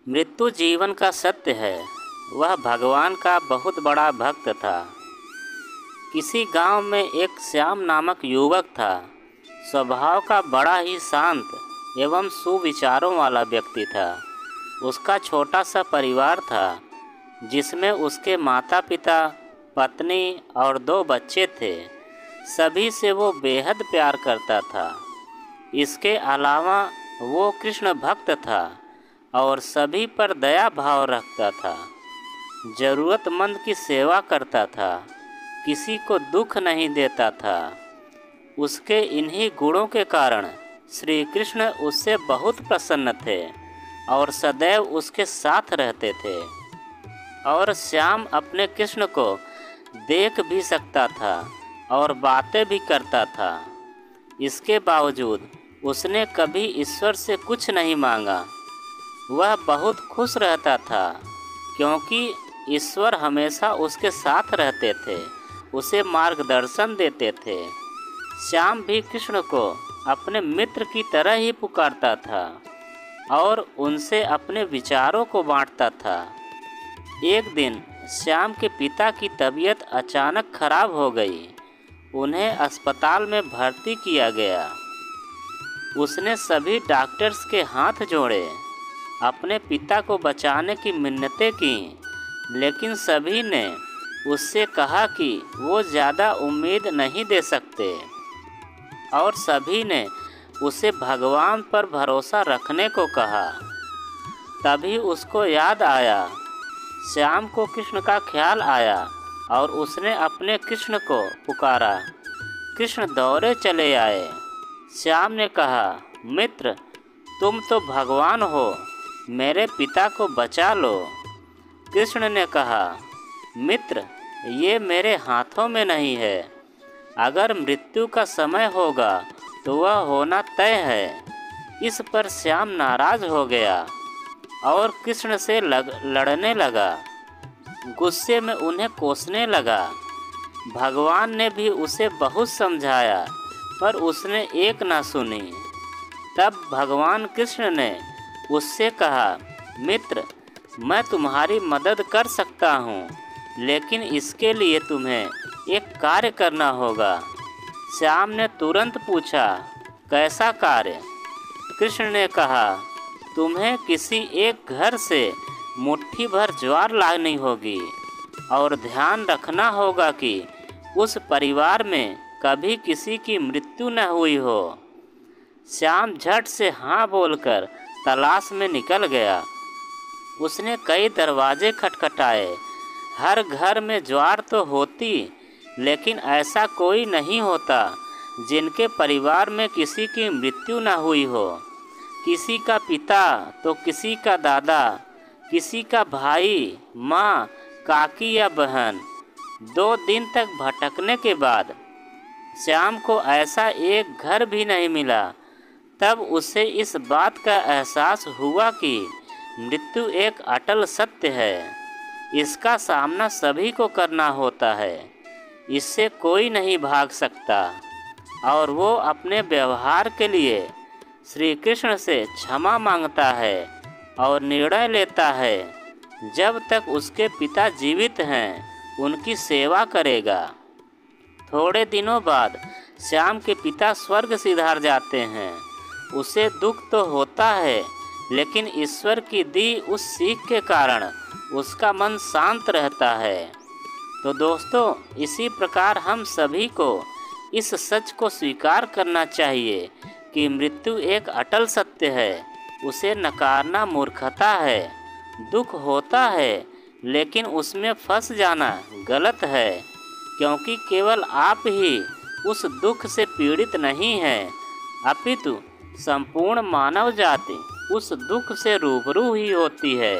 मृत्यु जीवन का सत्य है। वह भगवान का बहुत बड़ा भक्त था। किसी गांव में एक श्याम नामक युवक था। स्वभाव का बड़ा ही शांत एवं सुविचारों वाला व्यक्ति था। उसका छोटा सा परिवार था, जिसमें उसके माता पिता, पत्नी और 2 बच्चे थे। सभी से वो बेहद प्यार करता था। इसके अलावा वो कृष्ण भक्त था और सभी पर दया भाव रखता था। ज़रूरतमंद की सेवा करता था, किसी को दुख नहीं देता था। उसके इन्हीं गुणों के कारण श्री कृष्ण उससे बहुत प्रसन्न थे और सदैव उसके साथ रहते थे। और श्याम अपने कृष्ण को देख भी सकता था और बातें भी करता था। इसके बावजूद उसने कभी ईश्वर से कुछ नहीं मांगा। वह बहुत खुश रहता था, क्योंकि ईश्वर हमेशा उसके साथ रहते थे, उसे मार्गदर्शन देते थे। श्याम भी कृष्ण को अपने मित्र की तरह ही पुकारता था और उनसे अपने विचारों को बांटता था। एक दिन श्याम के पिता की तबीयत अचानक खराब हो गई। उन्हें अस्पताल में भर्ती किया गया। उसने सभी डॉक्टर्स के हाथ जोड़े, अपने पिता को बचाने की मिन्नतें की, लेकिन सभी ने उससे कहा कि वो ज़्यादा उम्मीद नहीं दे सकते और सभी ने उसे भगवान पर भरोसा रखने को कहा। तभी उसको याद आया, श्याम को कृष्ण का ख्याल आया और उसने अपने कृष्ण को पुकारा। कृष्ण दौड़े चले आए। श्याम ने कहा, मित्र, तुम तो भगवान हो, मेरे पिता को बचा लो। कृष्ण ने कहा, मित्र, ये मेरे हाथों में नहीं है। अगर मृत्यु का समय होगा तो वह होना तय है। इस पर श्याम नाराज हो गया और कृष्ण से लड़ने लगा। गुस्से में उन्हें कोसने लगा। भगवान ने भी उसे बहुत समझाया, पर उसने एक ना सुनी। तब भगवान कृष्ण ने उससे कहा, मित्र, मैं तुम्हारी मदद कर सकता हूँ, लेकिन इसके लिए तुम्हें एक कार्य करना होगा। श्याम ने तुरंत पूछा, कैसा कार्य? कृष्ण ने कहा, तुम्हें किसी एक घर से मुट्ठी भर ज्वार लानी होगी और ध्यान रखना होगा कि उस परिवार में कभी किसी की मृत्यु न हुई हो। श्याम झट से हाँ बोलकर तलाश में निकल गया। उसने कई दरवाजे खटखटाए। हर घर में ज्वार तो होती, लेकिन ऐसा कोई नहीं होता जिनके परिवार में किसी की मृत्यु न हुई हो। किसी का पिता तो किसी का दादा, किसी का भाई, माँ, काकी या बहन। 2 दिन तक भटकने के बाद श्याम को ऐसा एक घर भी नहीं मिला। तब उसे इस बात का एहसास हुआ कि मृत्यु एक अटल सत्य है। इसका सामना सभी को करना होता है। इससे कोई नहीं भाग सकता। और वो अपने व्यवहार के लिए श्री कृष्ण से क्षमा मांगता है और निर्णय लेता है, जब तक उसके पिता जीवित हैं उनकी सेवा करेगा। थोड़े दिनों बाद श्याम के पिता स्वर्ग सिधार जाते हैं। उसे दुख तो होता है, लेकिन ईश्वर की दी उस सीख के कारण उसका मन शांत रहता है। तो दोस्तों, इसी प्रकार हम सभी को इस सच को स्वीकार करना चाहिए कि मृत्यु एक अटल सत्य है। उसे नकारना मूर्खता है। दुख होता है, लेकिन उसमें फंस जाना गलत है, क्योंकि केवल आप ही उस दुख से पीड़ित नहीं हैं, अपितु संपूर्ण मानव जाति उस दुख से रूबरू ही होती है।